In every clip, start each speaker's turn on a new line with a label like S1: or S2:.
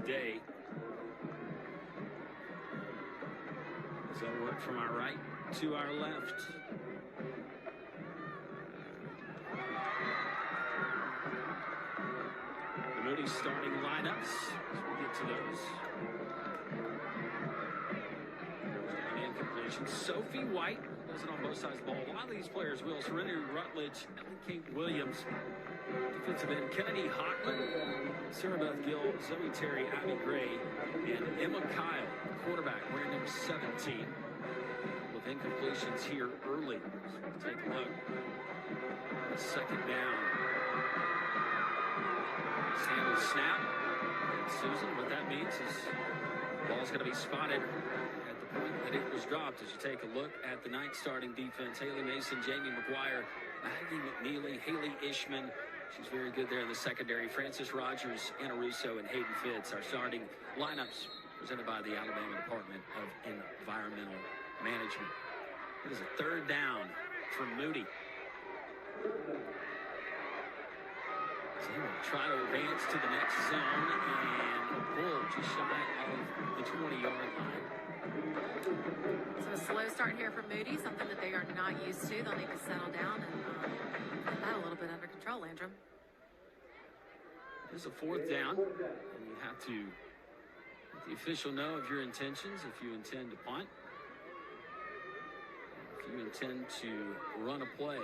S1: today. So work from our right to our left. The Moody starting lineups as we get to those. And completion. Sophie White does it on both sides of the ball. A lot of these players will. Serenity Rutledge, Ellie Kate Williams, defensive end Kennedy Hockman, Sarah Beth Gill, Zoe Terry, Abby Gray, and Emma Kyle, quarterback, wearing number 17. With incompletions here early. So we'll take a look. Second down. Handle snap. And Susan, what that means is the ball's going to be spotted at the point that it was dropped. As you take a look at the ninth starting defense, Haley Mason, Jamie McGuire, Maggie McNeely, Haley Ishman. She's very good there in the secondary. Frances Rogers, Anna Russo, and Hayden Fitz. Our starting lineups presented by the Alabama Department of Environmental Management. It is a third down from Moody. So he will try to advance to the next zone and pull just shy of the 20-yard line.
S2: So a slow start here from Moody, something that they are not used to. They'll need to settle down and get that a little bit under control, Landrum.
S1: It's a fourth down, and you have to let the official know of your intentions if you intend to punt, if you intend to run a play.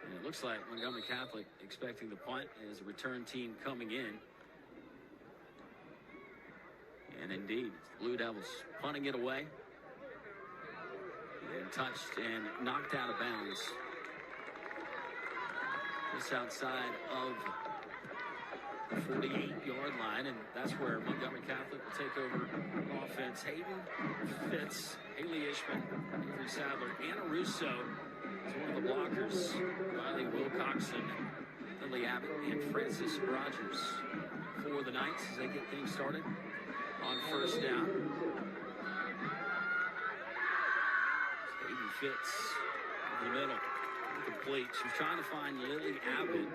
S1: And it looks like Montgomery Catholic expecting the punt as a return team coming in. And indeed, Blue Devils punting it away. And touched and knocked out of bounds. Just outside of the 48-yard line. And that's where Montgomery Catholic will take over offense. Hayden Fitz, Haley Ishman, Avery Sadler, Anna Russo is one of the blockers. Riley Wilcoxon, Lily Abbott, and Frances Rogers for the Knights as they get things started on first down. Hayden Fitz in the middle, incomplete. She's trying to find Lily Abbott,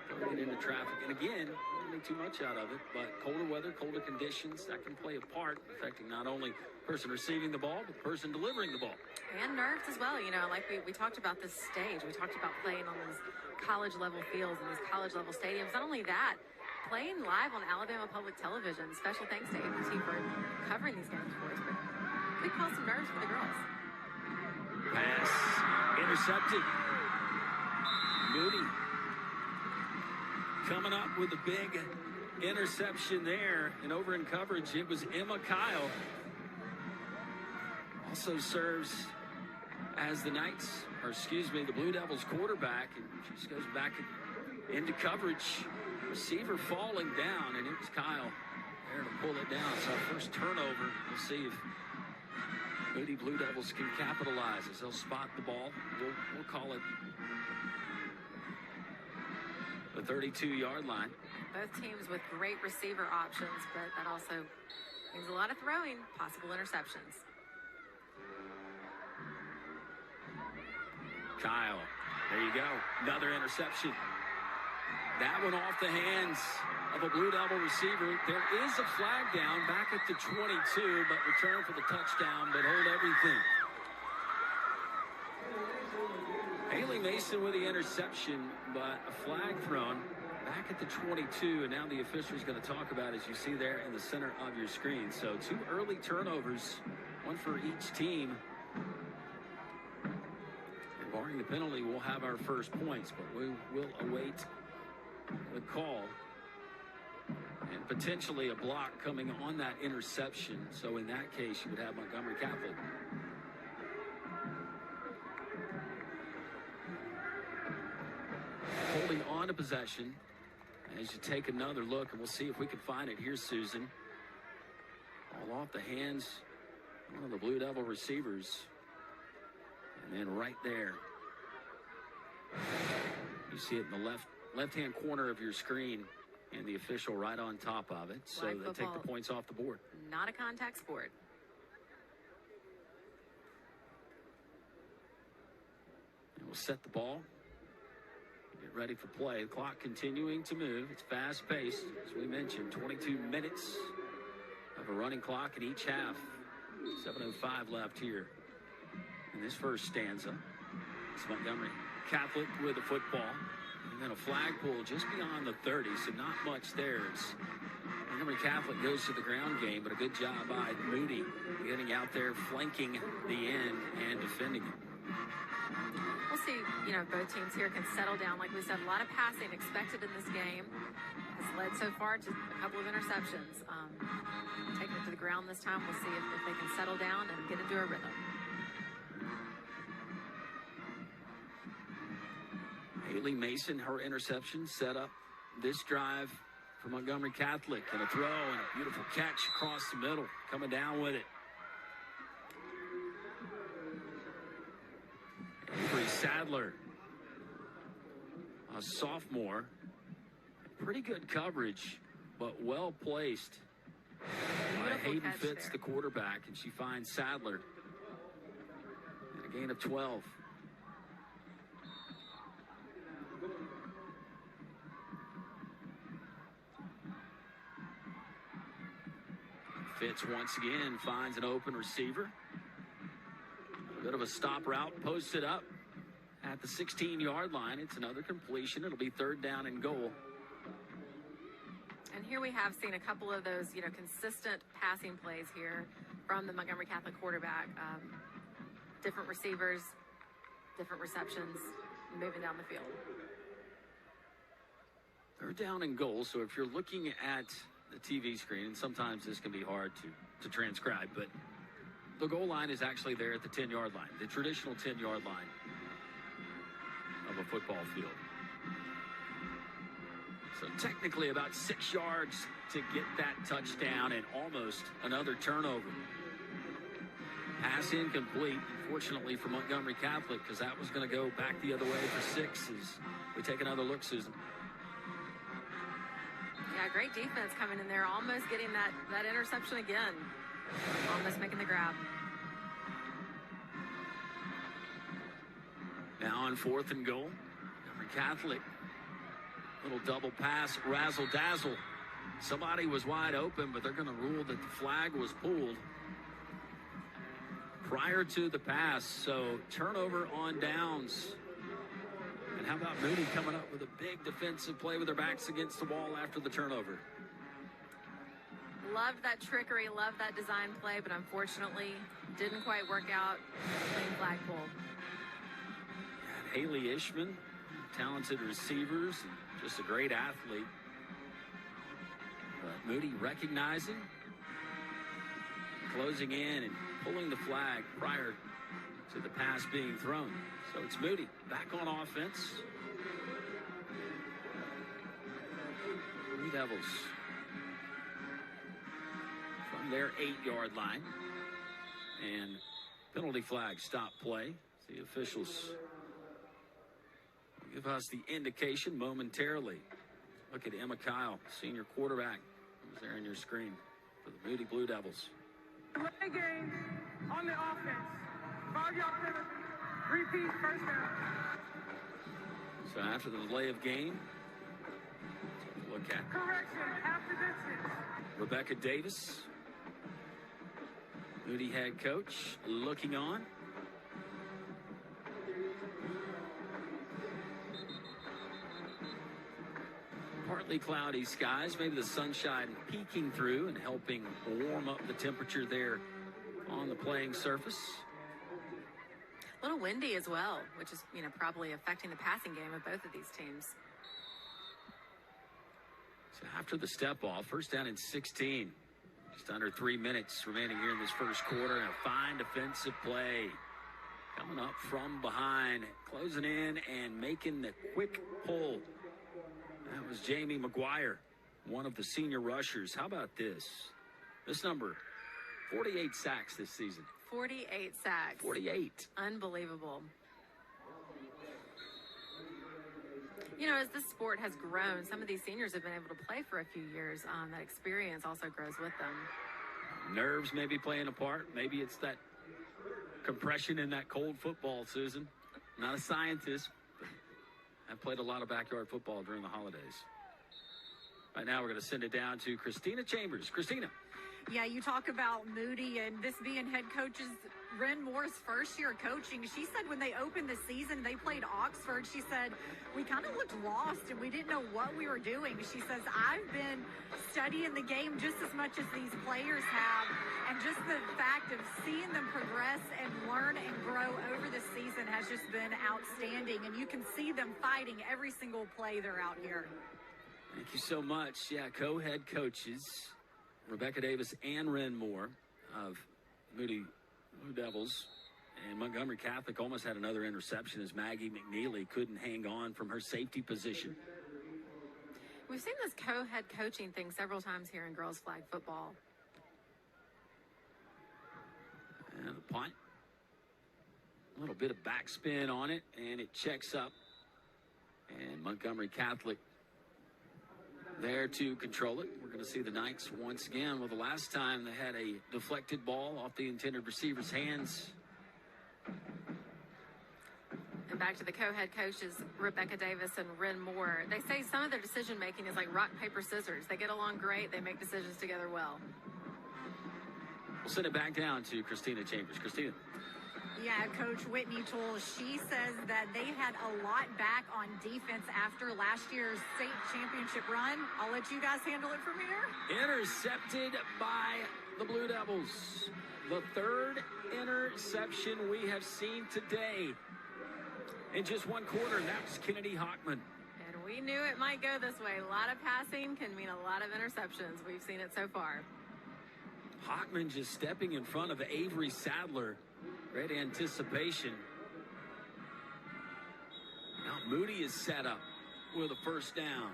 S1: throwing it into traffic. And again, don't make too much out of it, but colder weather, colder conditions, that can play a part, affecting not only the person receiving the ball, but the person delivering the ball.
S2: And nerves as well. You know, like we talked about this stage. We talked about playing on these college-level fields and these college-level stadiums. Not only that, playing live on Alabama Public Television. Special thanks to APT for covering these games for us. But could cause some nerves for the girls.
S1: Pass intercepted. Moody coming up with a big interception there. And over in coverage, it was Emma Kyle. Also serves as the the Blue Devils quarterback. And she just goes back into coverage. Receiver falling down, and it was Kyle there to pull it down. So our first turnover. We'll see if Moody Blue Devils can capitalize as they'll spot the ball. We'll call it the 32-yard line.
S2: Both teams with great receiver options, but that also means a lot of throwing, possible interceptions.
S1: Kyle, there you go. Another interception. That one off the hands of a Blue Devil receiver. There is a flag down back at the 22, but return for the touchdown, but hold everything. Haley Mason with the interception, but a flag thrown back at the 22, and now the official is going to talk about, as you see there in the center of your screen. So 2 early turnovers, one for each team. And barring the penalty, we'll have our first points, but we will await the call and potentially a block coming on that interception. So in that case, you would have Montgomery Catholic. Holding on to possession as you take another look, and we'll see if we can find it. Here's Susan. All off the hands of one of the Blue Devil receivers. And then right there, you see it in the left-hand corner of your screen, and the official right on top of it. So they take the points off the board.
S2: Not a contact sport.
S1: And we'll set the ball Get ready for play. The clock continuing to move. It's fast-paced. As we mentioned, 22 minutes of a running clock in each half. 7:05 left here in this first stanza. It's Montgomery Catholic with the football. And then a flag pull just beyond the 30, so not much there. It's Montgomery Catholic goes to the ground game, but a good job by Moody getting out there, flanking the end and defending it.
S2: We'll see, both teams here can settle down. Like we said, a lot of passing expected in this game. Has led so far to a couple of interceptions. Taking it to the ground this time. We'll see if they can settle down and get into a rhythm.
S1: Haley Mason, her interception set up this drive for Montgomery Catholic, and a throw and a beautiful catch across the middle, coming down with it. Avery Sadler, a sophomore, pretty good coverage, but well placed. Hayden Fitz, the quarterback, and she finds Sadler. And a gain of 12. Fitz once again finds an open receiver. A bit of a stop route, posted up at the 16-yard line. It's another completion. It'll be 3rd down and goal.
S2: And here we have seen a couple of those, consistent passing plays here from the Montgomery Catholic quarterback. Different receivers, different receptions, moving down the field.
S1: 3rd down and goal. So if you're looking at the TV screen, and sometimes this can be hard to transcribe, but the goal line is actually there at the 10-yard line, the traditional 10-yard line of a football field. So technically about 6 yards to get that touchdown and almost another turnover. Pass incomplete, unfortunately for Montgomery Catholic, because that was going to go back the other way for 6 as we take another look, Susan.
S2: Yeah, great defense coming in there, almost getting that interception again. Almost making the grab.
S1: Now on 4th and goal, Montgomery Catholic. Little double pass, razzle dazzle. Somebody was wide open, but they're going to rule that the flag was pulled prior to the pass. So turnover on downs. And how about Moody coming up with a big defensive play with their backs against the wall after the turnover?
S2: Loved that trickery, loved that design play, but unfortunately didn't quite work out. Clean flag pull.
S1: And Haley Ishman, talented receivers, and just a great athlete. But Moody recognizing, closing in, and pulling the flag prior to the pass being thrown. So it's Moody back on offense. Blue Devils from their 8-yard line. And penalty flag stop play. The officials will give us the indication momentarily. Look at Emma Kyle, senior quarterback, who's there on your screen for the Moody Blue Devils.
S3: Delay game on the offense. 5-yard penalty. Repeat, 1st down.
S1: So after the delay of game, look at
S3: Correction, half the distance.
S1: Rebecca Davis, Moody head coach, looking on. Partly cloudy skies, maybe the sunshine peeking through and helping warm up the temperature there on the playing surface.
S2: A little windy as well, which is, probably affecting the passing game of both of these teams.
S1: So after the step off, 1st down and 16. Just under 3 minutes remaining here in this first quarter. And a fine defensive play coming up from behind, closing in and making the quick pull. That was Jamie McGuire, one of the senior rushers. How about this? This number, 48 sacks this season.
S2: 48 sacks.
S1: 48.
S2: Unbelievable. As this sport has grown, some of these seniors have been able to play for a few years. That experience also grows with them.
S1: Nerves may be playing a part. Maybe it's that compression in that cold football, Susan. Not a scientist, but I've played a lot of backyard football during the holidays. Right now, we're going to send it down to Christina Chambers. Christina.
S4: Yeah, you talk about Moody and this being head coach's Ren Moore's first year coaching. She said when they opened the season, they played Oxford. She said, we kind of looked lost and we didn't know what we were doing. She says, I've been studying the game just as much as these players have. And just the fact of seeing them progress and learn and grow over the season has just been outstanding. And you can see them fighting every single play they're out here.
S1: Thank you so much. Yeah, co-head coaches Rebecca Davis and Ren Moore of Moody Blue Devils. And Montgomery Catholic almost had another interception as Maggie McNeely couldn't hang on from her safety position.
S2: We've seen this co-head coaching thing several times here in girls flag football.
S1: And the punt. A little bit of backspin on it, and it checks up. And Montgomery Catholic there to control it. We're going to see the Knights once again. Well, the last time they had a deflected ball off the intended receiver's hands.
S2: And back to the co-head coaches, Rebecca Davis and Ren Moore. They say some of their decision making is like rock, paper, scissors. They get along great. They make decisions together well.
S1: We'll send it back down to Christina Chambers. Christina.
S4: Yeah, Coach Whitney Toole, she says that they had a lot back on defense after last year's state championship run. I'll let you guys handle it from here.
S1: Intercepted by the Blue Devils. The third interception we have seen today in just one quarter, and that was Kennedy Hockman.
S2: And we knew it might go this way. A lot of passing can mean a lot of interceptions. We've seen it so far.
S1: Hockman just stepping in front of Avery Sadler. Great anticipation. Now Moody is set up with a first down.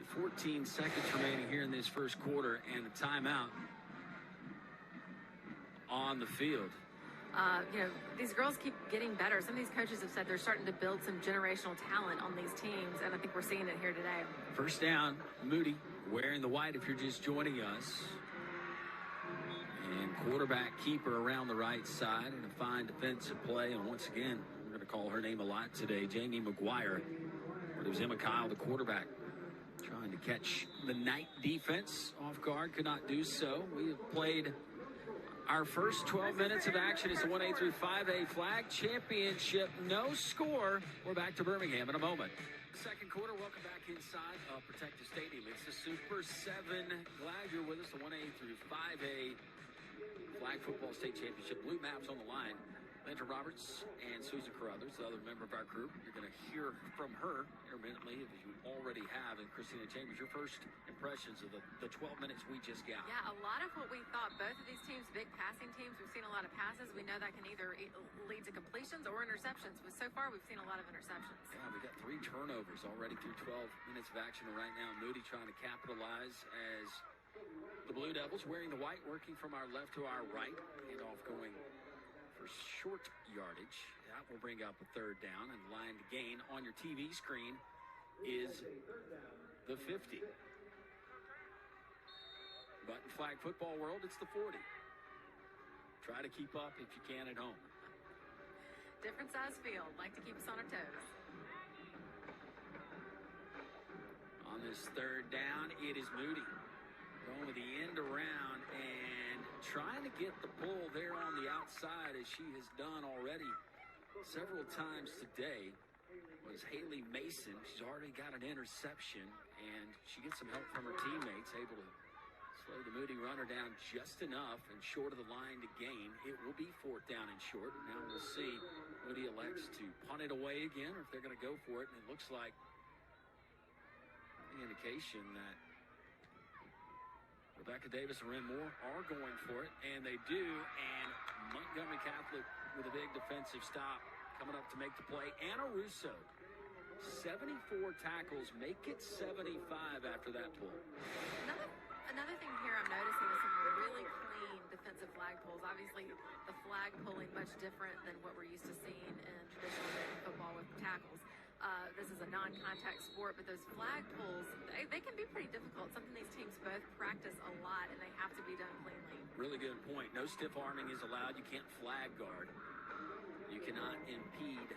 S1: 14 seconds remaining here in this first quarter and a timeout on the field.
S2: You know, these girls keep getting better. Some of these coaches have said they're starting to build some generational talent on these teams, and I think we're seeing it here today. First down, Moody wearing the white if you're just joining us. And quarterback keeper around the right side and a fine defensive play. And once again, we're going to call her name a lot today, Jamie McGuire. It was Emma Kyle, the quarterback, trying to catch the Knight defense off guard. Could not do so. We have played our first 12 minutes of action. It's the 1A-5A flag championship. No score. We're back to Birmingham in a moment. Second quarter, welcome back inside Protective Stadium. It's the Super 7. Glad you're with us. The 1A-5A Flag Football State Championship. Blue Maps on the line. Linda Roberts and Susan Carruthers, the other member of our group. You're going to hear from her intermittently, as you already have. And Christina Chambers, your first impressions of the 12 minutes we just got. Yeah, a lot of what we thought, both of these teams, big passing teams, we've seen a lot of passes. We know that can either lead to completions or interceptions. But so far, we've seen a lot of interceptions.
S1: Yeah, we got 3 turnovers already through 12 minutes of action. And right now, Moody trying to capitalize as the Blue Devils wearing the white, working from our left to our right, and off going for short yardage. That will bring up a third down, and line to gain on your TV screen is the 50. But in flag football world, it's the 40. Try to keep up if you can at home.
S2: Different size field, like to keep us on our toes.
S1: On this third down, it is Moody going with the end around and trying to get the pull there on the outside, as she has done already several times today, was Haley Mason. She's already got an interception, and she gets some help from her teammates, able to slow the Moody runner down just enough and short of the line to gain. It will be fourth down and short. Now we'll see Moody elects to punt it away again, or if they're going to go for it. And it looks like the indication that Rebecca Davis and Ren Moore are going for it, and they do. And Montgomery Catholic with a big defensive stop coming up to make the play. Anna Russo, 74 tackles, make it 75 after that pull.
S2: Another thing here I'm noticing is some really clean defensive flag pulls. Obviously, the flag pulling much different than what we're used to seeing in traditional American football with tackles. This is a non-contact sport, but those flag pulls, they can be pretty difficult. Something these teams both practice a lot, and they have to be done cleanly.
S1: Really good point. No stiff arming is allowed. You can't flag guard. You cannot impede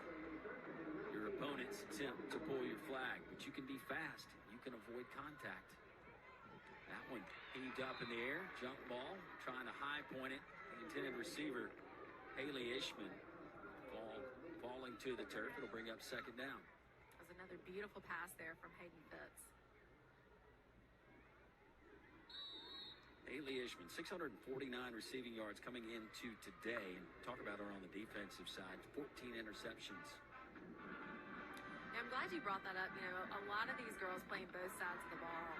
S1: your opponent's attempt to pull your flag, but you can be fast. You can avoid contact. That one heaved up in the air, jump ball, trying to high point it. The intended receiver, Haley Ishman, falling to the turf. It'll bring up second down.
S2: That was another beautiful pass there from Hayden Fitz.
S1: Haley Ishman, 649 receiving yards coming into today. And talk about her on the defensive side, 14 interceptions.
S2: Yeah, I'm glad you brought that up. You know, a lot of these girls playing both sides of the ball.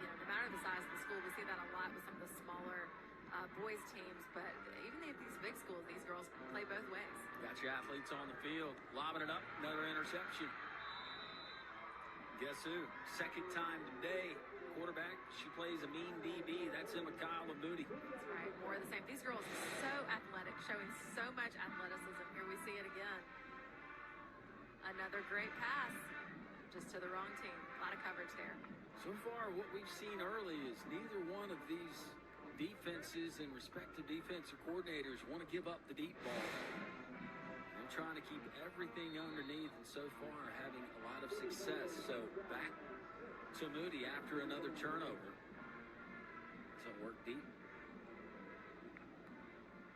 S2: You know, no matter the size of the school, we see that a lot with some of the smaller boys teams. But even at these big schools, these girls play both ways.
S1: Got your athletes on the field, lobbing it up, another interception. Guess who? Second time today. Quarterback, she plays a mean DB. That's Emma Kyle of Moody.
S2: That's right. More of the same. These girls are so athletic, showing so much athleticism. Here we see it again. Another great pass, just to the wrong team. A lot of coverage there.
S1: So far, what we've seen early is neither one of these defenses and respective defensive coordinators want to give up the deep ball. They're trying to keep everything underneath, and so far having a lot of success. So back to Moody after another turnover. Doesn't work deep.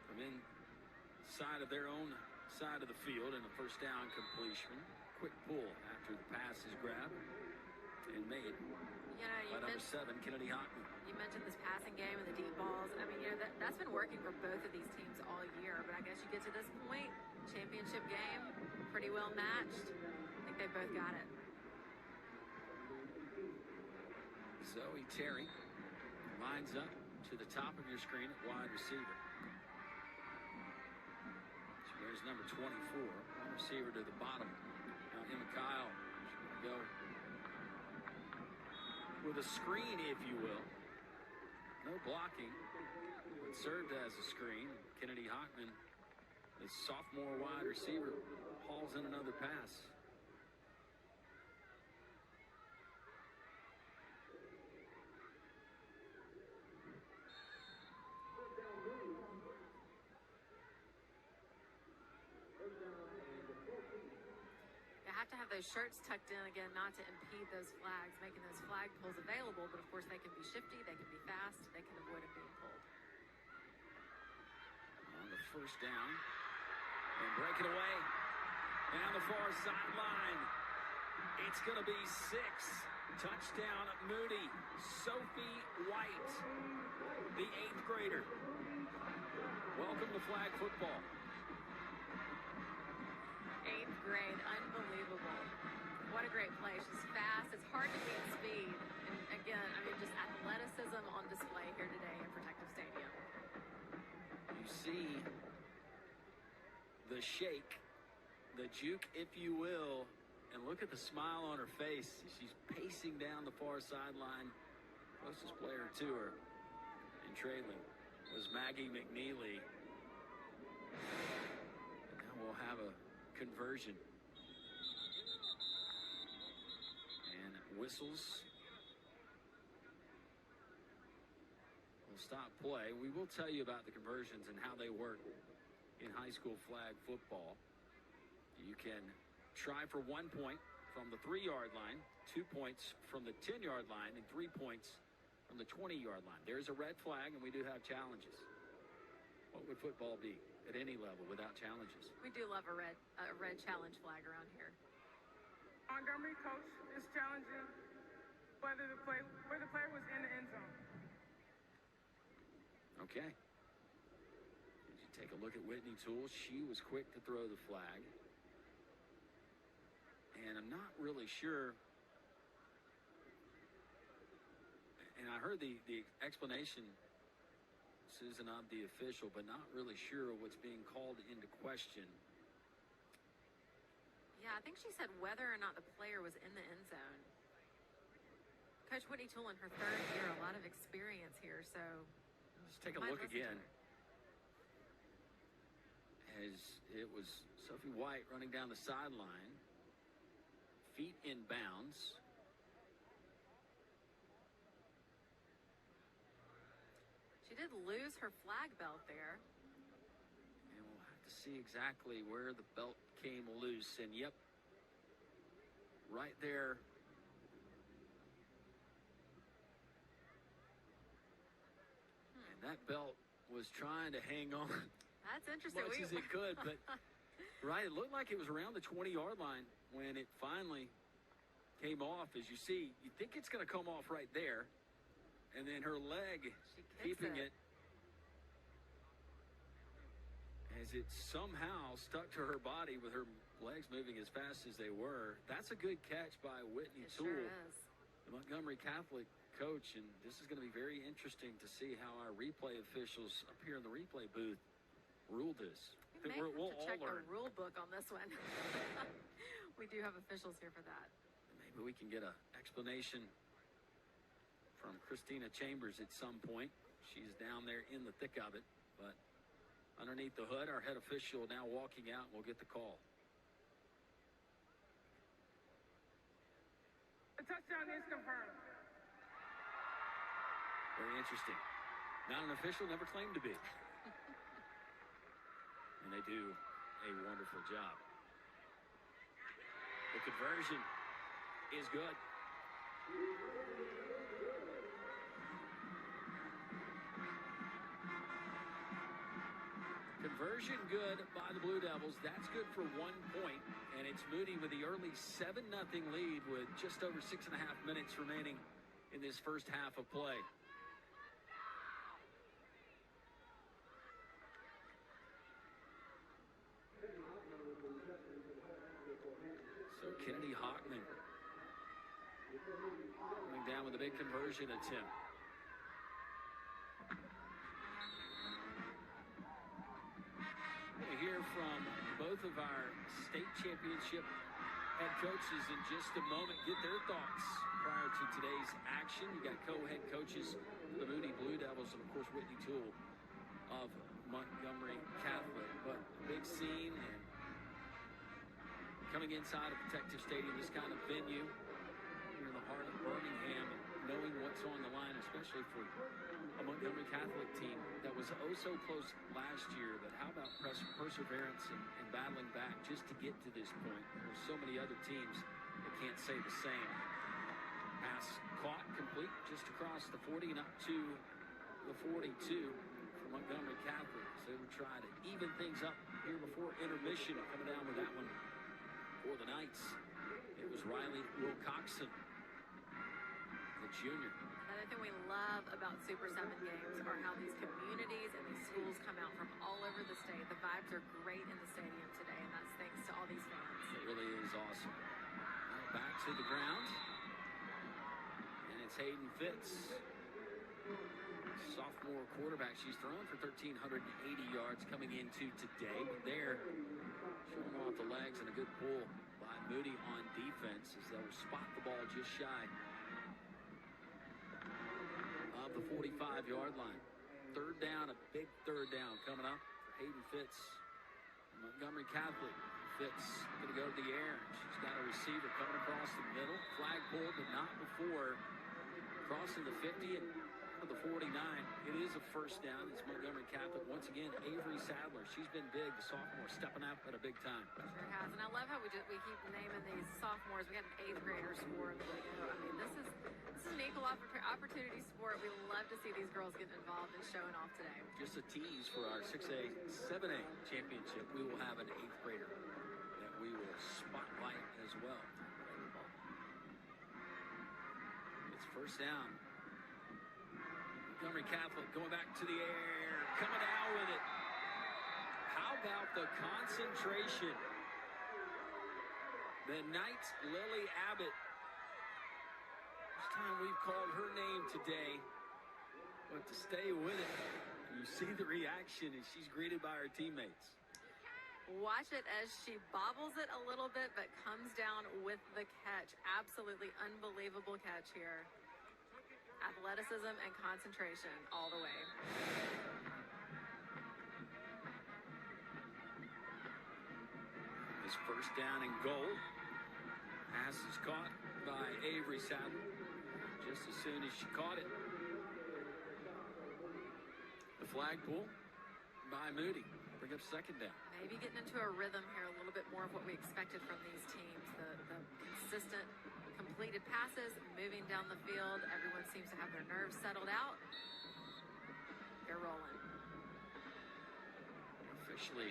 S1: From inside of their own side of the field and a first down completion. Quick pull after the pass is grabbed and made.
S2: You know,
S1: by number 7, Kennedy Hockman.
S2: You mentioned this passing game and the deep balls. I mean, you know, that's been working for both of these teams all year. But I guess you get to this point, championship game, pretty well matched. I think they both got it.
S1: Zoe Terry lines up to the top of your screen at wide receiver. She wears number 24. One receiver to the bottom. Now Emma Kyle go with a screen, if you will. No blocking, but served as a screen. Kennedy Hockman, the sophomore wide receiver, hauls in another pass.
S2: To have those shirts tucked in again, not to impede those flags, making those flag pulls available, but of course they can be shifty, they can be fast, they can avoid them being pulled.
S1: On the first down, and break it away down the far sideline. It's going to be 6. Touchdown Moody. Sophie White, the 8th grader. Welcome to flag football.
S2: 8th grade, unbelievable. What a great play. She's fast. It's hard to beat speed. And again, I mean, just athleticism on display here today in Protective Stadium.
S1: You see the shake, the juke, if you will, and look at the smile on her face. She's pacing down the far sideline. Closest player to her and trailing was Maggie McNeely. And now we'll have a conversion. And whistles will stop play. We will tell you about the conversions and how they work in high school flag football. You can try for 1 point from the 3-yard line, 2 points from the 10-yard line, and 3 points from the 20-yard line. There's a red flag, and we do have challenges. What would football be at any level without challenges?
S2: We do love a red challenge flag around here.
S3: Montgomery coach is challenging whether the player was in the end zone.
S1: Okay. As you take a look at Whitney Toole, she was quick to throw the flag. And I'm not really sure. And I heard the explanation, Susan, of the official, but not really sure what's being called into question.
S2: Yeah, I think she said whether or not the player was in the end zone. Coach Whitney Toole in her 3rd year, a lot of experience here, so
S1: let's take a look again. As it was Sophie White running down the sideline, feet in bounds.
S2: She did lose her flag belt there.
S1: And we'll have to see exactly where the belt came loose. And yep, right there. And that belt was trying to hang on
S2: That's interesting.
S1: as much as it could, but right, it looked like it was around the 20-yard line when it finally came off. As you see, you think it's going to come off right there, and then her leg keeping it as it somehow stuck to her body with her legs moving as fast as they were. That's a good catch by Whitney
S2: It
S1: Toole,
S2: sure is.
S1: the Montgomery Catholic coach, and this is going to be very interesting to see how our replay officials up here in the replay booth rule this.
S2: We may have
S1: We'll
S2: to
S1: all
S2: check the
S1: learn.
S2: rule book on this one. We do have officials here for that.
S1: Maybe we can get an explanation from Christina Chambers at some point. She's down there in the thick of it, but underneath the hood, our head official now walking out, and we'll get the call.
S3: The touchdown is confirmed.
S1: Very interesting. Not an official, never claimed to be. And they do a wonderful job. The conversion is good. Conversion good by the Blue Devils. That's good for 1 point. And it's Moody with the early 7-0 lead with just over 6.5 minutes remaining in this first half of play. So Kennedy Hockman coming down with a big conversion attempt. We'll hear from both of our state championship head coaches in just a moment, get their thoughts prior to today's action. You got co-head coaches for the Moody Blue Devils and, of course, Whitney Toole of Montgomery Catholic. But a big scene, and coming inside of Protective Stadium, this kind of venue, here in the heart of Birmingham, and knowing what's on the line, especially for a Montgomery Catholic team that was oh so close last year. But how about perseverance and battling back just to get to this point? There's so many other teams that can't say the same. Pass caught, complete just across the 40 and up to the 42 for Montgomery Catholic. So they would try to even things up here before intermission. Coming down with that one for the Knights, it was Riley Wilcoxon, the junior.
S2: Another thing we love about Super 7 games are how these communities and these schools come out from all over the state. The vibes are great in the stadium today, and that's thanks to all these fans.
S1: It really is awesome. Now back to the ground, and it's Hayden Fitz, sophomore quarterback. She's thrown for 1,380 yards coming into today. But there, showing off the legs, and a good pull by Moody on defense as they'll spot the ball just shy of the 45-yard line. Third down, a big third down coming up for Hayden Fitz. Montgomery Catholic. Fitz going to go to the air. She's got a receiver coming across the middle. Flag pulled, but not before crossing the 50 and to the 49. It is a first down. It's Montgomery Catholic. Once again, Avery Sadler. She's been big, the sophomore, stepping up at a big time.
S2: Sure has. And I love how we keep naming these sophomores. We got an 8th grader score. I mean, this is an equal opportunity sport. We love to see these girls getting involved and showing off today.
S1: Just a tease for our 6A, 7A championship. We will have an 8th grader that we will spotlight as well. It's first down. Montgomery Catholic going back to the air, coming out with it. How about the concentration? The Knights' Lily Abbott. First time we've called her name today, but to stay with it, you see the reaction as she's greeted by her teammates.
S2: Watch it as she bobbles it a little bit, but comes down with the catch. Absolutely unbelievable catch here. Athleticism and concentration all the way.
S1: This first down and goal. Pass is caught by Avery Sadler just as soon as she caught it. The flag pull by Moody. bring up second down.
S2: Maybe getting into a rhythm here, a little bit more of what we expected from these teams. The consistent completed passes, moving down the field. Everyone seems to have their nerves settled out. They're rolling.
S1: Officially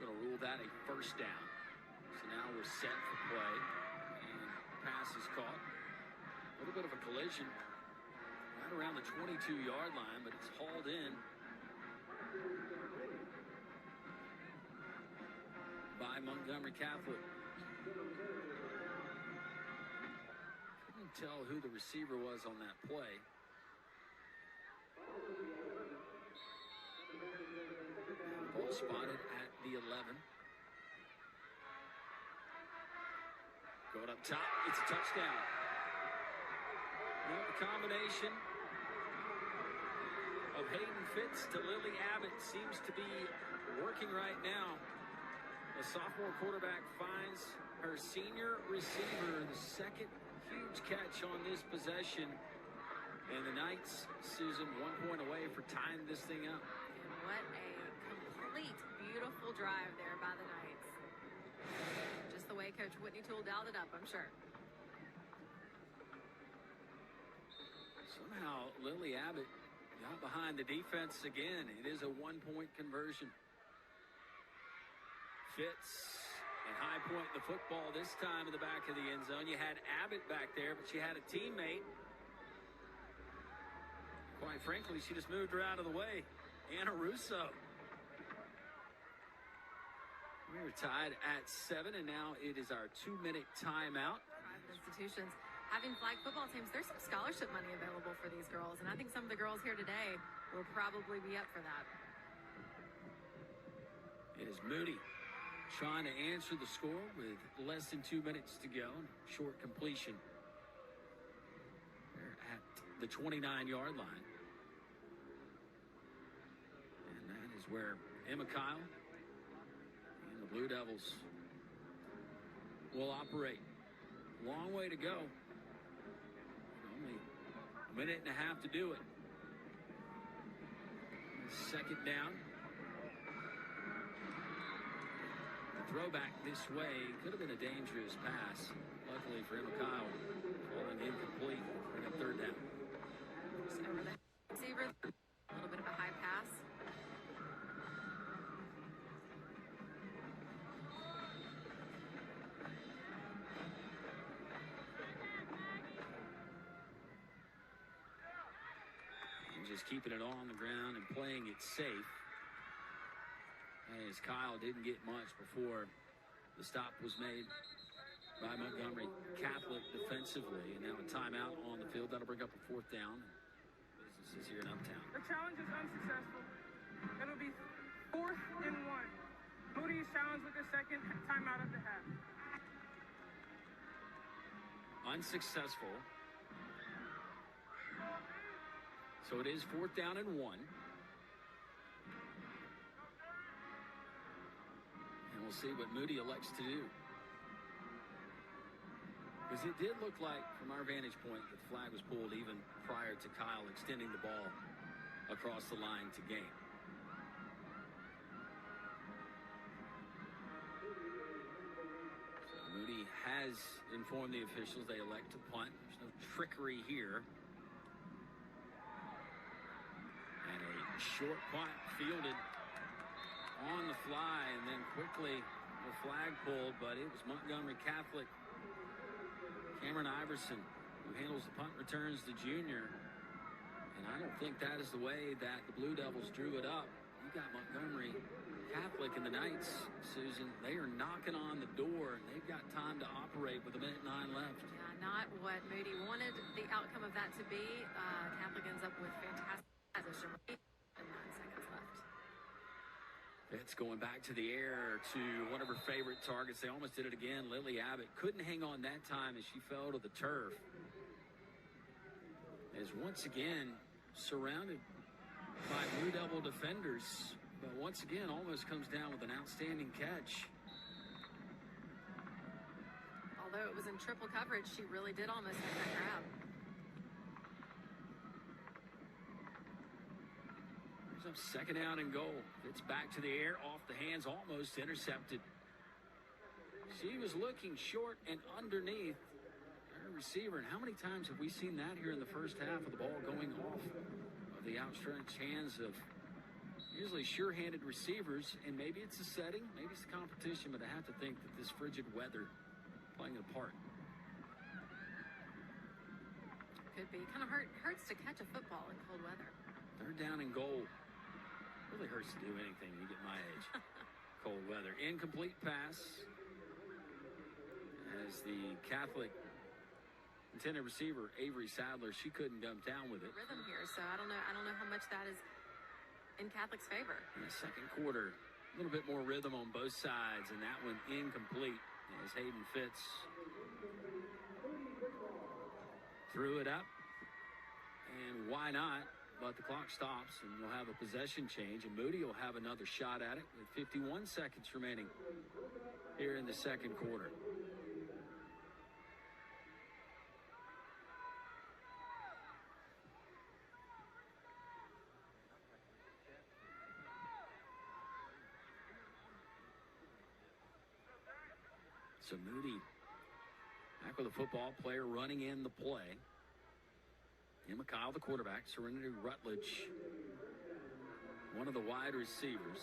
S1: going to rule that a first down. So now we're set for play. And pass is caught. A little bit of a collision right around the 22-yard line, but it's hauled in by Montgomery Catholic. Couldn't tell who the receiver was on that play. Ball spotted at the 11. Going up top, it's a touchdown. Now the combination of Hayden Fitz to Lily Abbott seems to be working right now. The sophomore quarterback finds her senior receiver, the second huge catch on this possession. And the Knights, Susan, 1 point away for tying this thing up.
S2: And what a complete, beautiful drive there by the Knights. Just the way Coach Whitney Toole dialed it up, I'm sure.
S1: Somehow, Lily Abbott got behind the defense again. It is a 1-point conversion. Fitz and High Point the football this time in the back of the end zone. You had Abbott back there, but she had a teammate. Quite frankly, she just moved her out of the way. Anna Russo. We are tied at 7, and now it is our 2-minute timeout.
S2: Private institutions having flag football teams, there's some scholarship money available for these girls, and I think some of the girls here today will probably be up for that.
S1: It is Moody trying to answer the score with less than 2 minutes to go. Short completion. They're at the 29-yard line. And that is where Emma Kyle and the Blue Devils will operate. Long way to go. Only a minute and a half to do it. Second down. Throwback this way. Could have been a dangerous pass. Luckily for Emma Kyle, falling incomplete. Bring up third down.
S2: Just over the receiver. A little bit of a high pass.
S1: And just keeping it on the ground and playing it safe. As Kyle didn't get much before the stop was made by Montgomery Catholic defensively. And now a timeout on the field. That'll bring up a fourth down. Business is here in Uptown.
S3: The challenge is unsuccessful. It'll be 4th and 1. Moody is challenged with the second timeout of the half.
S1: Unsuccessful. So it is 4th down and 1. And we'll see what Moody elects to do. Because it did look like, from our vantage point, that the flag was pulled even prior to Kyle extending the ball across the line to gain. So Moody has informed the officials they elect to punt. There's no trickery here. And a short punt fielded on the fly, and then quickly the flag pulled, but it was Montgomery Catholic. Cameron Iverson, who handles the punt returns, the junior. And I don't think that is the way that the Blue Devils drew it up. You got Montgomery Catholic and the Knights, Susan. They are knocking on the door, and they've got time to operate with 1:09 left.
S2: Yeah, not what Moody wanted the outcome of that to be. Catholic ends up with fantastic position. 9 seconds left.
S1: It's going back to the air to one of her favorite targets. They almost did it again. Lily Abbott couldn't hang on that time as she fell to the turf. As once again surrounded by Blue Devil defenders, but once again almost comes down with an outstanding catch.
S2: Although it was in triple coverage, she really did almost make that grab.
S1: There's up second down and goal. It's back to the air, off the hands, almost intercepted. She was looking short and underneath her receiver. And how many times have we seen that here in the first half of the ball going off of the outstretched hands of usually sure-handed receivers? And maybe it's the setting, maybe it's the competition, but I have to think that this frigid weather playing a part.
S2: Could be. Kind of hurts to catch a football in cold weather.
S1: Third down and goal. Really hurts to do anything when you get my age. Cold weather. Incomplete pass. As the Catholic intended receiver, Avery Sadler, she couldn't come down with it.
S2: Rhythm here, so I don't know how much that is in Catholic's favor.
S1: In the second quarter, a little bit more rhythm on both sides, and that one incomplete as Hayden Fitz threw it up. And why not? But the clock stops, and you'll have a possession change, and Moody will have another shot at it with 51 seconds remaining here in the second quarter. So Moody back with a football, player running in the play. Emma Kyle, the quarterback. Serenity Rutledge, one of the wide receivers.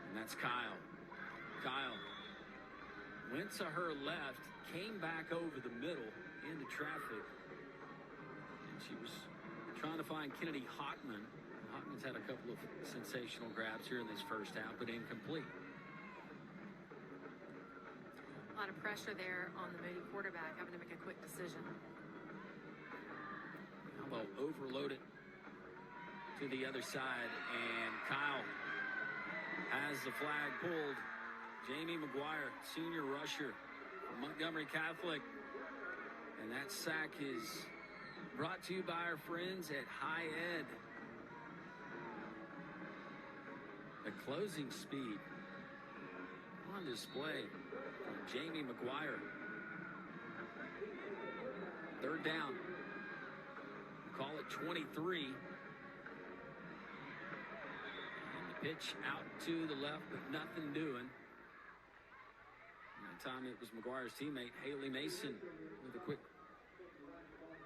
S1: And that's Kyle. Kyle went to her left, came back over the middle into traffic. And she was trying to find Kennedy Hockman. Hockman's had a couple of sensational grabs here in this first half, but incomplete.
S2: A lot of pressure there on the Moody quarterback, having to make a quick decision.
S1: How about overload it to the other side, and Kyle has the flag pulled. Jamie McGuire, senior rusher from Montgomery Catholic. And that sack is brought to you by our friends at High Ed. The closing speed on display from Jamie McGuire. Third down. Call it 23. And the pitch out to the left, but nothing doing. That time it was McGuire's teammate, Haley Mason, with a quick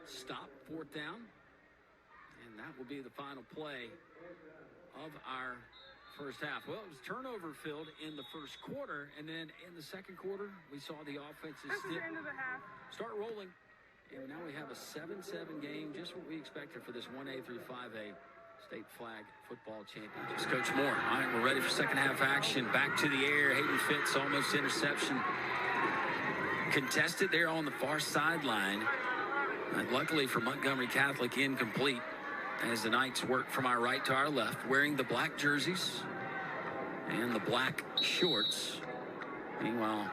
S1: stop, fourth down. And that will be the final play of our first half. Well, it was turnover filled in the first quarter, and then in the second quarter, we saw the offenses
S3: This is the end of the half.
S1: start rolling. And now we have a 7-7 game, just what we expected for this 1A through 5A state flag football championships. Coach Moore. All right, we're ready for second half action. Back to the air. Hayden Fitz, almost interception. Contested there on the far sideline. Luckily for Montgomery Catholic, incomplete. As the Knights work from our right to our left, wearing the black jerseys and the black shorts. Meanwhile,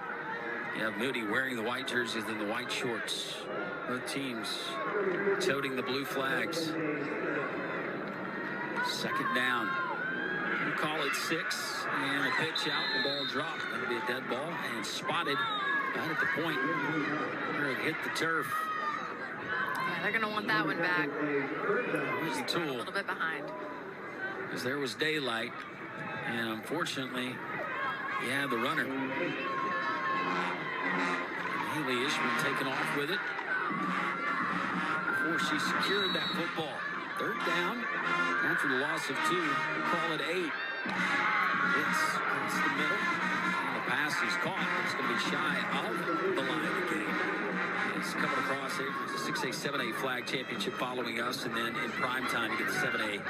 S1: you have Moody wearing the white jerseys and the white shorts. Both teams toting the blue flags. Second down. We'll call it 6, and a pitch out, the ball dropped. That'll be a dead ball, and spotted right at the point where it hit the turf.
S2: Yeah, they're going to want that one back.
S1: Here's the tool.
S2: A little bit behind.
S1: Because there was daylight, and unfortunately, you have the runner. And Haley Ishman taking off with it before she secured that football. Third down, after the loss of 2, call it 8. It's across the middle, and the pass is caught. It's going to be shy of the line again. It's coming across here. It's a 6A, 7A flag championship following us, and then in prime time you get the 7A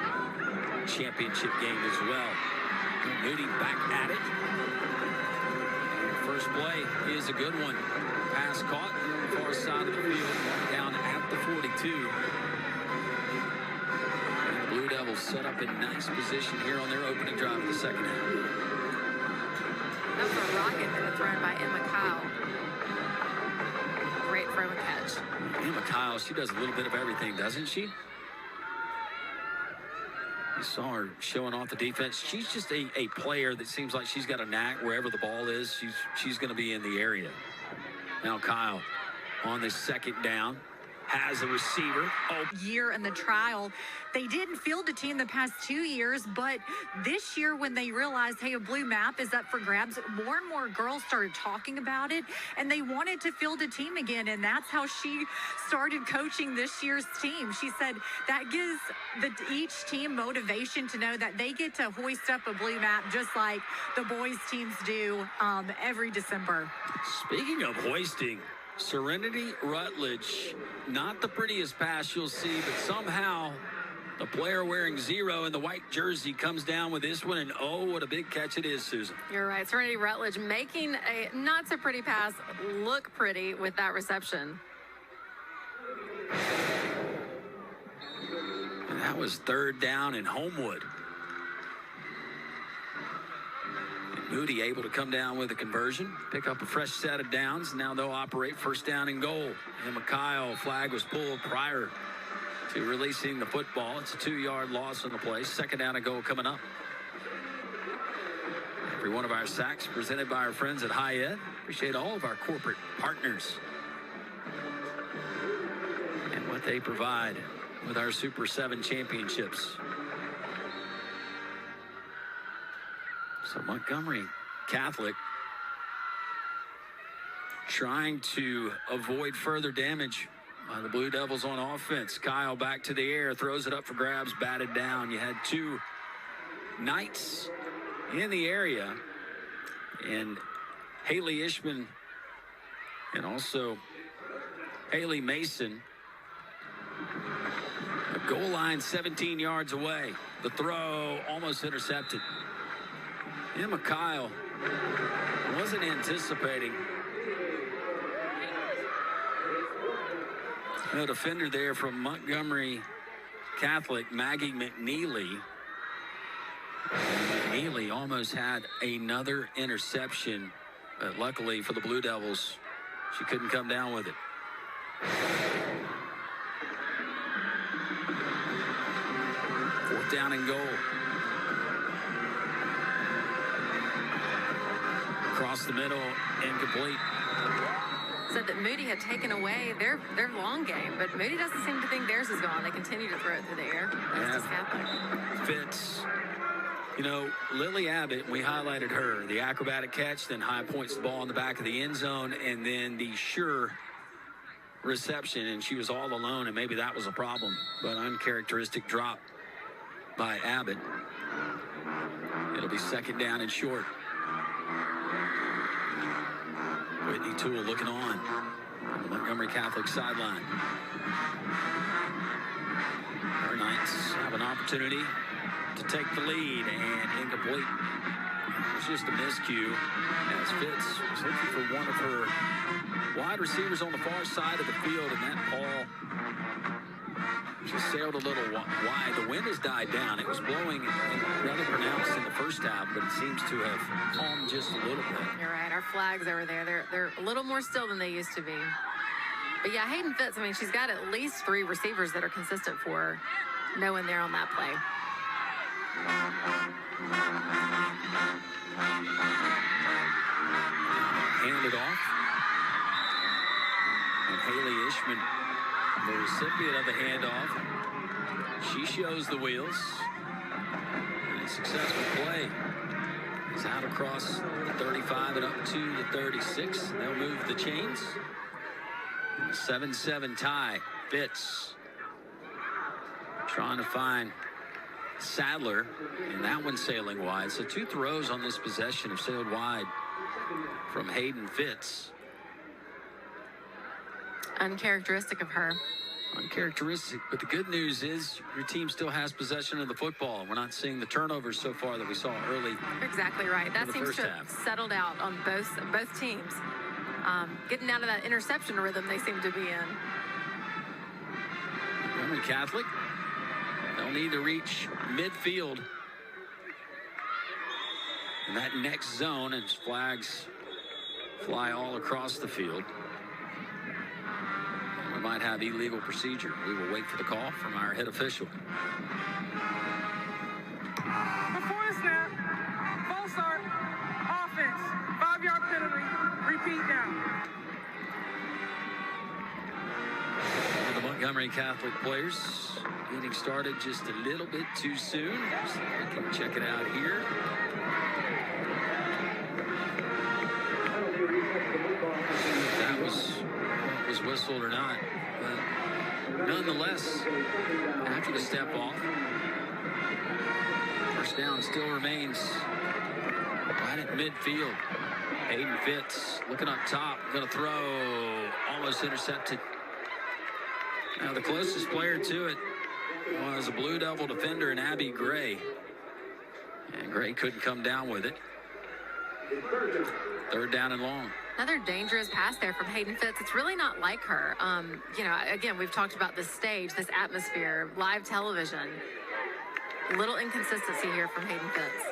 S1: championship game as well. Moody back at it. And the first play is a good one. Pass caught on the far side of the field, down at the 42. And the Blue Devils set up in nice position here on their opening drive of the second half.
S2: That was a rocket that was thrown by Emma Kyle. Great throw and catch.
S1: Emma Kyle, she does a little bit of everything, doesn't she? You saw her showing off the defense. She's just a player that seems like she's got a knack wherever the ball is. She's going to be in the area. Now Kyle on the second down has a receiver.
S4: Year in the trial, they didn't field a team the past 2 years, but this year when they realized, hey, a blue map is up for grabs, more and more girls started talking about it, and they wanted to field a team again, and that's how she started coaching this year's team. She said that gives each team motivation to know that they get to hoist up a blue map just like the boys teams do every December.
S1: Speaking of hoisting, Serenity Rutledge, not the prettiest pass you'll see, but somehow the player wearing 0 in the white jersey comes down with this one, and oh, what a big catch it is, Susan.
S2: You're right. Serenity Rutledge making a not so pretty pass look pretty with that reception.
S1: And that was 3rd down in Homewood. Moody able to come down with a conversion, pick up a fresh set of downs. Now they'll operate 1st down and goal. And Kyle flag was pulled prior to releasing the football. It's a 2-yard loss on the play. 2nd down and goal coming up. Every one of our sacks presented by our friends at High Ed. Appreciate all of our corporate partners and what they provide with our Super 7 championships. So Montgomery Catholic trying to avoid further damage by the Blue Devils on offense. Kyle back to the air, throws it up for grabs, batted down. You had 2 Knights in the area, and Haley Ishman and also Haley Mason. A goal line 17 yards away. The throw almost intercepted. Emma Kyle wasn't anticipating a defender there from Montgomery Catholic, Maggie McNeely. McNeely almost had another interception, but luckily for the Blue Devils, she couldn't come down with it. Fourth down and goal. Across the middle, incomplete.
S2: Said that Moody had taken away their long game, but Moody doesn't seem to think theirs is gone. They continue to throw it through the air. That's just Catholic.
S1: Fitz. You know, Lily Abbott, we highlighted her. The acrobatic catch, then high points the ball in the back of the end zone, and then the sure reception, and she was all alone, and maybe that was a problem. But uncharacteristic drop by Abbott. It'll be 2nd down and short. Whitney Toole looking on the Montgomery Catholic sideline. Our Knights have an opportunity to take the lead, and incomplete. It was just a miscue as Fitz was looking for one of her wide receivers on the far side of the field, and that ball just sailed a little wide. The wind has died down. It was blowing rather pronounced in the first half, but it seems to have calmed just a little bit.
S2: You're right. Our flags over there, they're a little more still than they used to be. But yeah, Hayden Fitz, I mean, she's got at least 3 receivers that are consistent for her. No one there on that play.
S1: Handed off. And Haley Ishman, the recipient of the handoff. She shows the wheels. And a successful play. Is out across the 35 and up to the 36. They'll move the chains. 7-7 tie. Fitz trying to find Sadler, and that one sailing wide. So 2 throws on this possession have sailed wide from Hayden Fitz.
S2: Uncharacteristic of her.
S1: Uncharacteristic, but the good news is your team still has possession of the football. We're not seeing the turnovers so far that we saw early.
S2: You're exactly right. That seems to have settled out on both teams. Getting out of that interception rhythm they seem to be in.
S1: Montgomery Catholic, they'll need to reach midfield in that next zone, and flags fly all across the field. We might have illegal procedure. We will wait for the call from our head official.
S3: Before the snap, false start, offense, 5-yard penalty, repeat down.
S1: Montgomery Catholic players getting started just a little bit too soon. So we can check it out here. If that was what was whistled or not, but nonetheless, after the step off, first down still remains right at midfield. Hayden Fitz looking up top, going to throw, almost intercepted. Now the closest player to it was a Blue Devil defender in Abby Gray, and Gray couldn't come down with it. Third down and long.
S2: Another dangerous pass there from Hayden Fitz. It's really not like her. You know, again, we've talked about this stage, this atmosphere, live television. A little inconsistency here from Hayden Fitz.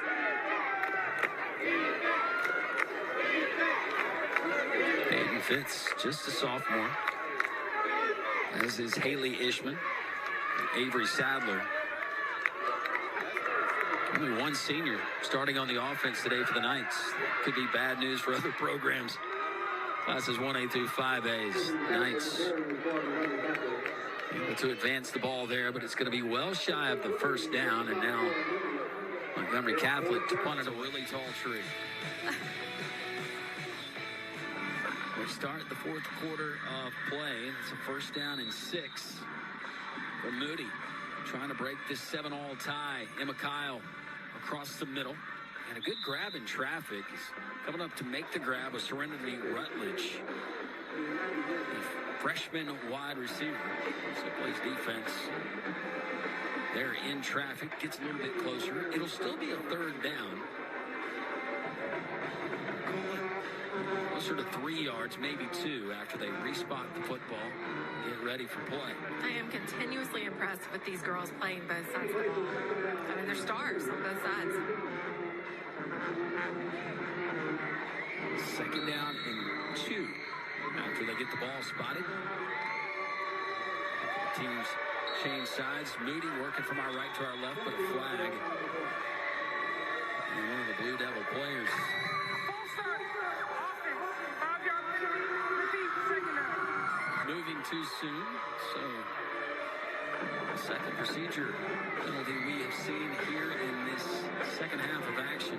S1: Hayden Fitz, just a sophomore, as is Haley Ishman, Avery Sadler. Only one senior starting on the offense today for the Knights. Could be bad news for other programs. Classes 1A through 5A's. Knights able to advance the ball there, but it's going to be well shy of the first down. And now Montgomery Catholic to punt at a really tall tree. We start the fourth quarter of play. It's a first down and 6 for Moody. Trying to break this 7-all tie. Emma Kyle across the middle. And a good grab in traffic. He's coming up to make the grab with Serenity Rutledge. The freshman wide receiver. So plays defense. They're in traffic. Gets a little bit closer. It'll still be a third down. Closer to 3 yards, maybe 2, after they respot the football, get ready for play.
S2: I am continuously impressed with these girls playing both sides of the ball. I mean, they're stars on both sides.
S1: Second down and 2 after they get the ball spotted. The teams change sides. Moody working from our right to our left, but a flag. And one of the Blue Devil players. Moving too soon, so the second procedure penalty we have seen here in this second half of action.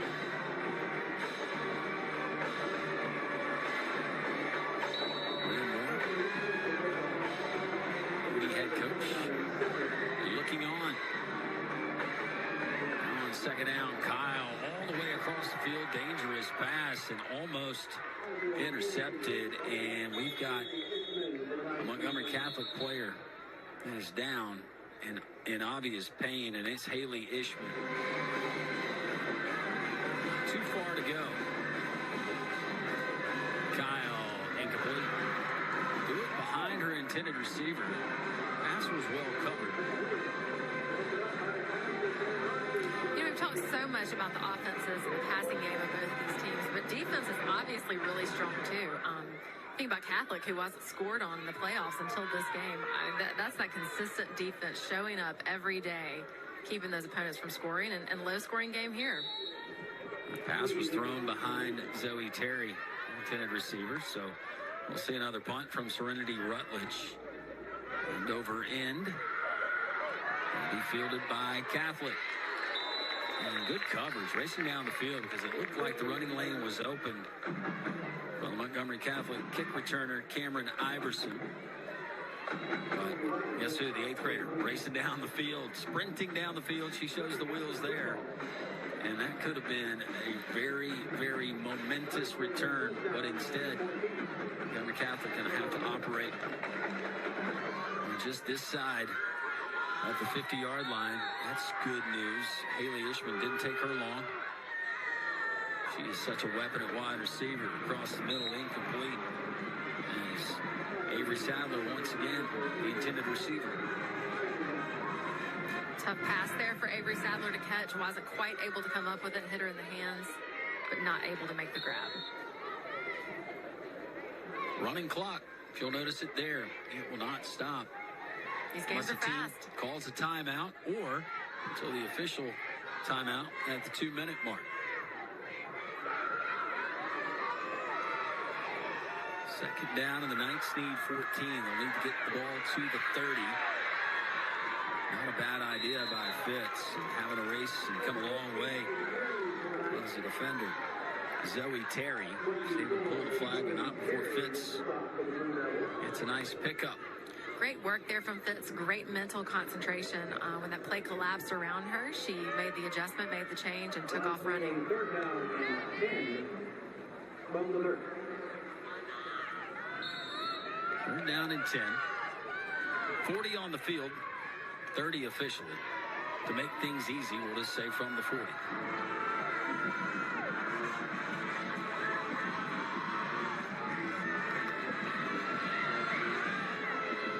S1: William Moore, Moody head coach, looking on. Now on second down, Kyle all the way across the field, dangerous pass and almost intercepted, and we've got a Montgomery Catholic player is down and in obvious pain, and it's Haley Ishman. Too far to go. Kyle, incomplete. Threw it behind her intended receiver. Pass was well covered.
S2: You know, we've talked so much about the offenses and the passing game of both of these teams, but defense is obviously really strong too. Think about Catholic, who wasn't scored on in the playoffs until this game. That's that consistent defense showing up every day, keeping those opponents from scoring, and low-scoring game here.
S1: The pass was thrown behind Zoe Terry, intended receiver, so we'll see another punt from Serenity Rutledge. End over end. Will be fielded by Catholic. And good coverage, racing down the field because it looked like the running lane was opened. Well, Montgomery Catholic kick returner Cameron Iverson. But guess who? The 8th grader racing down the field, sprinting down the field. She shows the wheels there. And that could have been a very, very momentous return. But instead, Montgomery Catholic going to have to operate on just this side of the 50-yard line. That's good news. Haley Ishman didn't take her long. She is such a weapon at wide receiver. Across the middle, incomplete. As Avery Sadler, once again, the intended receiver.
S2: Tough pass there for Avery Sadler to catch. Wasn't quite able to come up with it. Hit her in the hands, but not able to make the grab.
S1: Running clock. If you'll notice it there, it will not stop.
S2: These games are fast.
S1: Calls a timeout or until the official timeout at the 2-minute mark. Second down, and the Knights need 14. They'll need to get the ball to the 30. Not a bad idea by Fitz. Having a race and come a long way as a defender. Zoe Terry is able to pull the flag, but not before Fitz. It's a nice pickup.
S2: Great work there from Fitz. Great mental concentration. When that play collapsed around her, she made the adjustment, made the change, and took off running.
S1: Third down and 10. 40 on the field. 30 officially. To make things easy, we'll just say from the 40.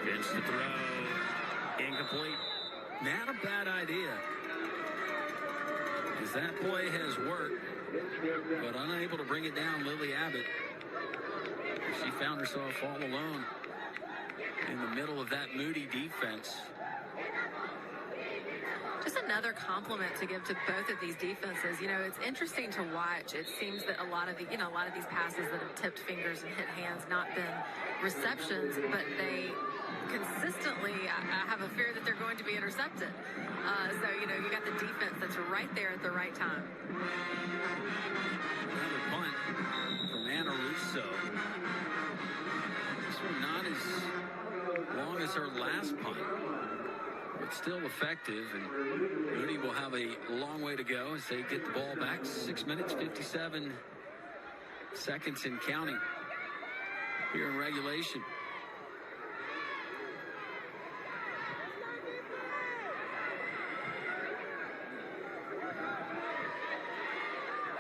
S1: Pitch to throw. Incomplete. Not a bad idea. As that play has worked, but unable to bring it down, Lily Abbott. She found herself all alone in the middle of that Moody defense.
S2: Just another compliment to give to both of these defenses. You know, it's interesting to watch. It seems that a lot of these passes that have tipped fingers and hit hands, not been receptions, but they consistently, I have a fear that they're going to be intercepted. So, you know, you got the defense that's right there at the right time.
S1: Another punt from Anna Russo. This one not as long as her last punt, but still effective, and Moody will have a long way to go as they get the ball back. 6 minutes, 57 seconds and counting here in regulation.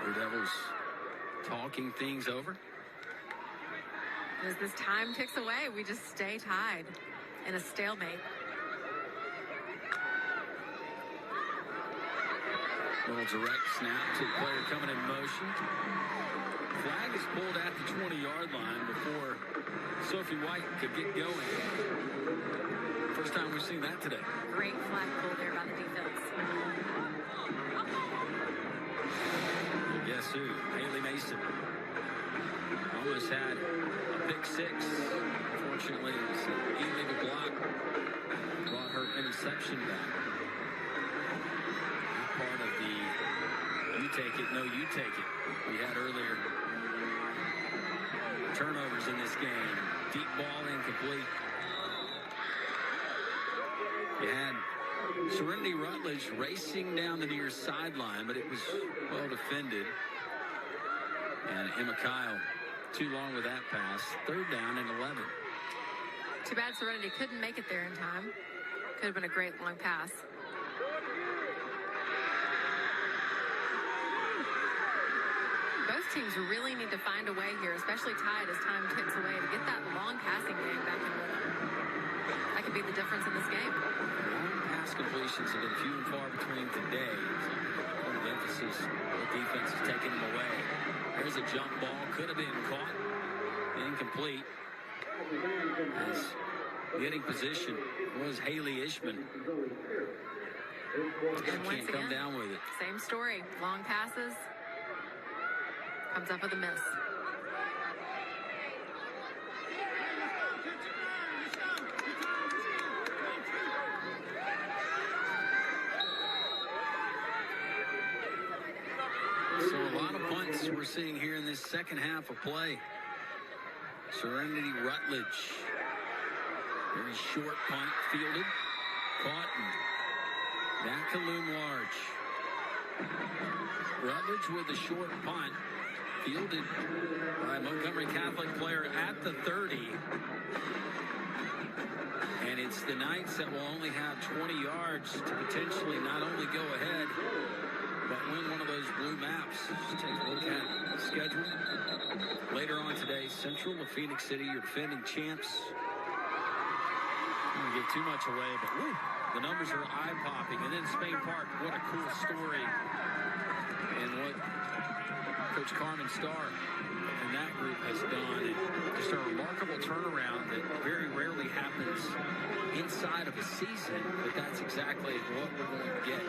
S1: The Devils talking things over.
S2: As this time ticks away, we just stay tied in a stalemate.
S1: Little direct snap to the player coming in motion. Flag is pulled at the 20-yard line before Sophie White could get going. First time we've seen that today.
S2: Great flag pull there by the defense.
S1: And guess who? Haley Mason. Almost had a pick six. Unfortunately, it was an illegal block. Brought her interception back. Part of the you take it, no you take it we had earlier. Turnovers in this game. Deep ball incomplete. You had Serenity Rutledge racing down the near sideline, but it was well defended. And Emma Kyle too long with that pass. Third down and 11.
S2: Too bad Serenity couldn't make it there in time. Could have been a great long pass. Both teams really need to find a way here, especially tied as time ticks away, to get that long passing game back in rhythm. That could be the difference in this game.
S1: Long pass completions have been few and far between today. Point of emphasis, the defense is taking them away. There's a jump ball, could have been caught. Incomplete. As getting position was Haley Ishman.
S2: And once
S1: Can't come
S2: again,
S1: down with it.
S2: same story. Long passes. Comes up with a miss.
S1: So a lot of punts we're seeing here in this second half of play. Serenity Rutledge. Very short punt fielded. Caught and back to loom large. Rutledge with the short punt. Fielded by a Montgomery Catholic player at the 30. And it's the Knights that will only have 20 yards to potentially not only go ahead, but win one of those blue maps. Just take a look at the schedule. Later on today, Central of Phoenix City, your defending champs. I don't give too much away, but woo, the numbers are eye-popping. And then Spain Park, what a cool story. And what Coach Carmen Starr and that group has done. And just a remarkable turnaround that very rarely happens inside of a season, but that's exactly what we're going to get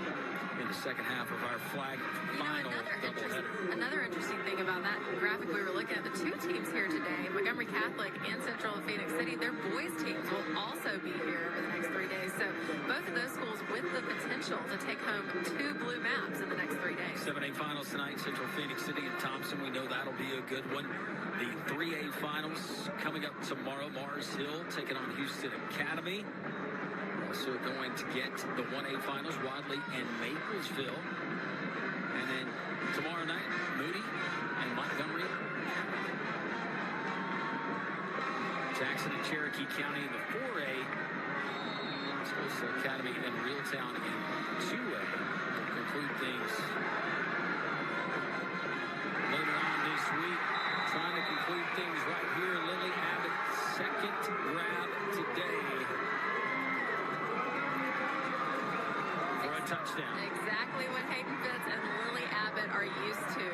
S1: in the second half of our flag final doubleheader.
S2: Another interesting thing about that graphic we were looking at, the two teams here today, Montgomery Catholic and Central Phoenix City, their boys teams will also be here over the next 3 days. So both of those schools with the potential to take home 2 blue maps in the next 3 days.
S1: 7A finals tonight, Central Phoenix City and Thompson. We know that'll be a good one. The 3A finals coming up tomorrow. Mars Hill taking on Houston Academy. We're also going to get the 1A finals, Wadley and Maplesville. And then tomorrow night, Moody and Montgomery. Jackson and Cherokee County in the 4A. Tulsa Academy and Reeltown in 2A. We'll conclude things later on this week. Trying to conclude things right here. Lily Abbott, second grab today for a touchdown.
S2: Exactly what Hayden Fitz and Lily Abbott are used to.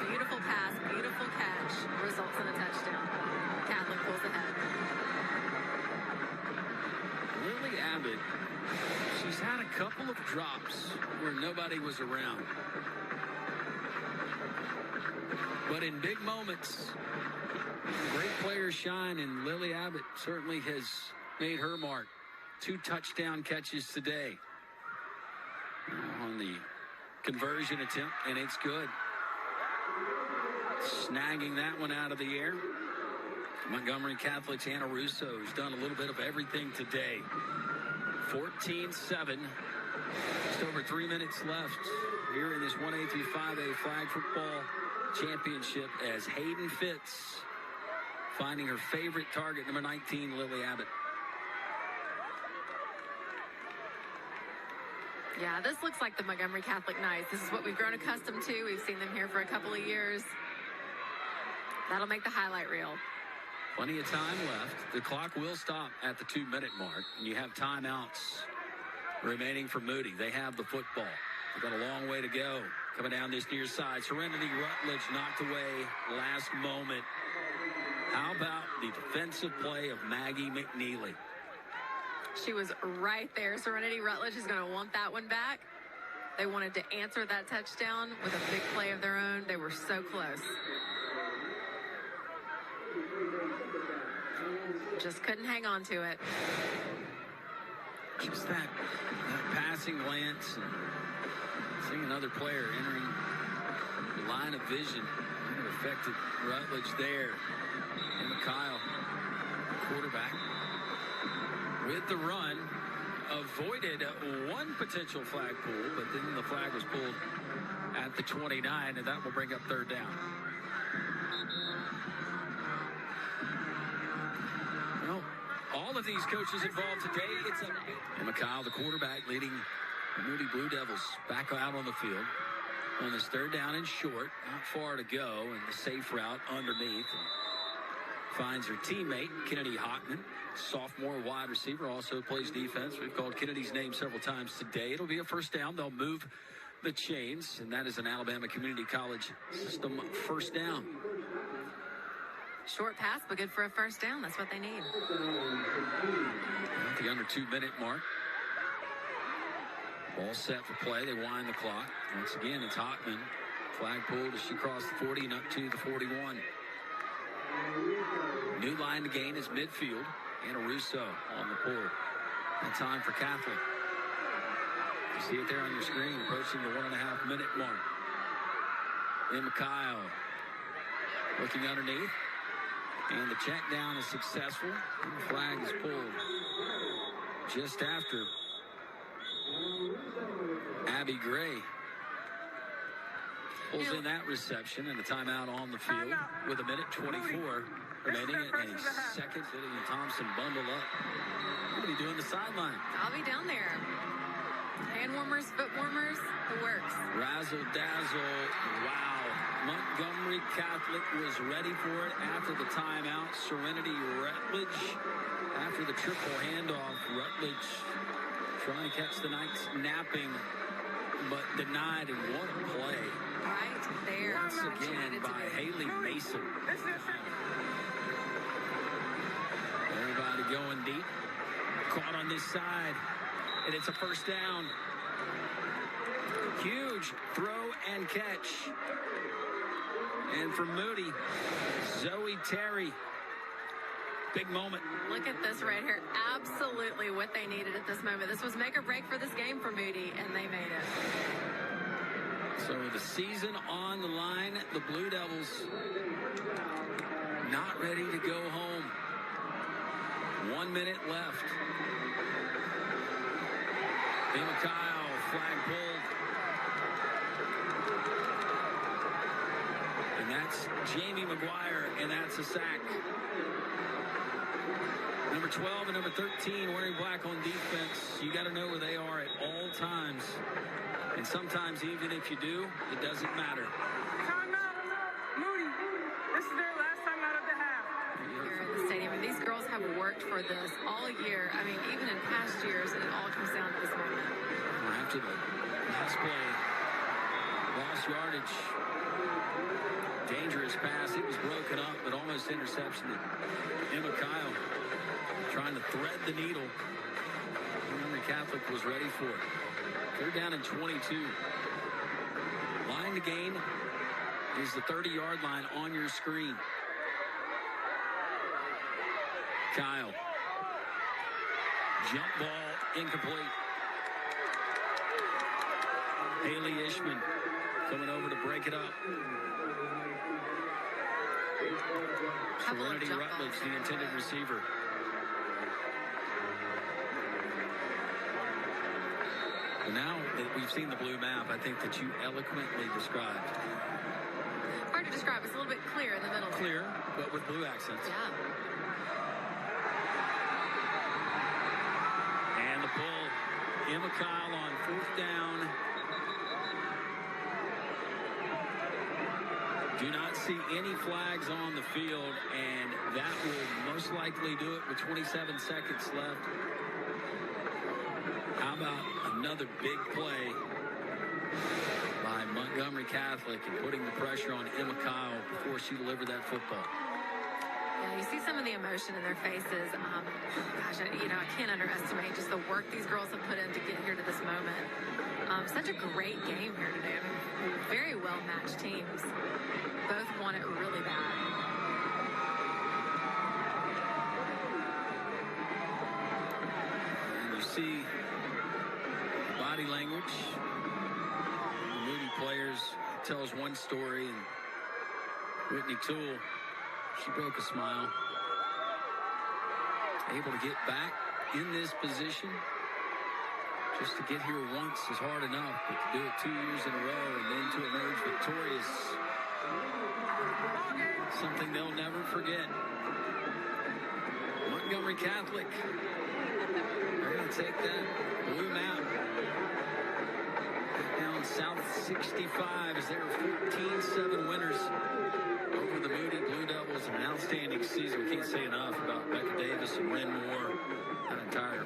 S2: Beautiful pass, beautiful catch, results in a touchdown. Catholic pulls ahead.
S1: Lily Abbott, she's had a couple of drops where nobody was around. But in big moments, great players shine, and Lily Abbott certainly has made her mark. 2 touchdown catches today on the conversion attempt, and it's good. Snagging that one out of the air. Montgomery Catholic's Anna Russo has done a little bit of everything today. 14-7. Just over 3 minutes left here in this 1A-5A flag football championship as Hayden Fitz finding her favorite target, number 19, Lily Abbott.
S2: Yeah, this looks like the Montgomery Catholic Knights. This is what we've grown accustomed to. We've seen them here for a couple of years. That'll make the highlight reel.
S1: Plenty of time left. The clock will stop at the 2-minute mark, and you have timeouts remaining for Moody. They have the football. They've got a long way to go. Coming down this near side. Serenity Rutledge knocked away last moment. How about the defensive play of Maggie McNeely?
S2: She was right there. Serenity Rutledge is going to want that one back. They wanted to answer that touchdown with a big play of their own. They were so close. Just couldn't hang on to it.
S1: Just that passing glance and seeing another player entering the line of vision. Kind of affected Rutledge there. And Mikhail, quarterback, with the run, avoided one potential flag pull, but then the flag was pulled at the 29, and that will bring up 3rd down. Well, all of these coaches involved today, it's a... And Mikhail, the quarterback, leading the Moody Blue Devils back out on the field on this 3rd down and short. Not far to go, and the safe route underneath. Finds her teammate, Kennedy Hockman, sophomore wide receiver, also plays defense. We've called Kennedy's name several times today. It'll be a 1st down. They'll move the chains, and that is an Alabama Community College system 1st down.
S2: Short pass, but good for a 1st down. That's what they need.
S1: At the under 2-minute mark. Ball set for play. They wind the clock. Once again, it's Hockman. Flag pulled as she crossed the 40 and up to the 41. New line to gain is midfield. Anna Russo on the pull. And time for Catholic. You see it there on your screen, approaching the 1.5-minute mark. Then Mikhail looking underneath. And the check down is successful. And the flag is pulled just after Abby Gray pulls in that reception, and a timeout on the field with 1:24 remaining, and a second. Billy and Thompson bundle up. What are we doing the sideline?
S2: I'll be down there. Hand warmers, foot warmers, the works.
S1: Razzle dazzle. Wow. Montgomery Catholic was ready for it after the timeout. Serenity Rutledge after the triple handoff. Rutledge trying to catch the Knights napping, but denied, and what a play.
S2: Right there.
S1: Once again by Haley Mason. Everybody going deep. Caught on this side, and it's a 1st down. Huge throw and catch. And for Moody, Zoe Terry. Big moment.
S2: Look at this right here. Absolutely what they needed at this moment. This was make or break for this game for Moody, and they made it.
S1: So the season on the line, the Blue Devils not ready to go home. 1 minute left. Emma Kyle, flag pulled. And that's Jamie McGuire, and that's a sack. Number 12 and number 13 wearing black on defense. You got to know where they are at all times. And sometimes even if you do, it doesn't matter.
S3: Timeout. Moody. This is their last time out of the half.
S2: Here in the stadium, and these girls have worked for this all year. I mean, even in past years, and it all comes down to this moment.
S1: After the last play, lost yardage. Dangerous pass. It was broken up, but almost interception. Emma Kyle trying to thread the needle. Montgomery Catholic was ready for it. They're down in 22. Line to gain is the 30-yard line on your screen. Kyle. Jump ball incomplete. Haley Ishman coming over to break it up. Serenity Rutledge, the intended receiver. Well, now that we've seen the blue map, I think that you eloquently described.
S2: Hard to describe. It's a little bit clear in the middle.
S1: Clear, but with blue accents.
S2: Yeah.
S1: And the pull. Emma Kyle on 4th down. Do not see any flags on the field, and that will most likely do it with 27 seconds left. How about another big play by Montgomery Catholic and putting the pressure on Emma Kyle before she delivered that football?
S2: Yeah, you see some of the emotion in their faces. Gosh, I can't underestimate just the work these girls have put in to get here to this moment. Such a great game here today. I mean, very well-matched teams. Both won it really bad.
S1: And you see body language. The Moody players tells one story, and Whitney Toole, she broke a smile. Able to get back in this position. Just to get here once is hard enough, but to do it 2 years in a row and then to emerge victorious, something they'll never forget. Montgomery Catholic, they're going to take that blue map down South 65 as they're 14-7 winners over the Moody Blue Devils. An outstanding season. We can't say enough about Becca Davis and Lynn Moore, that entire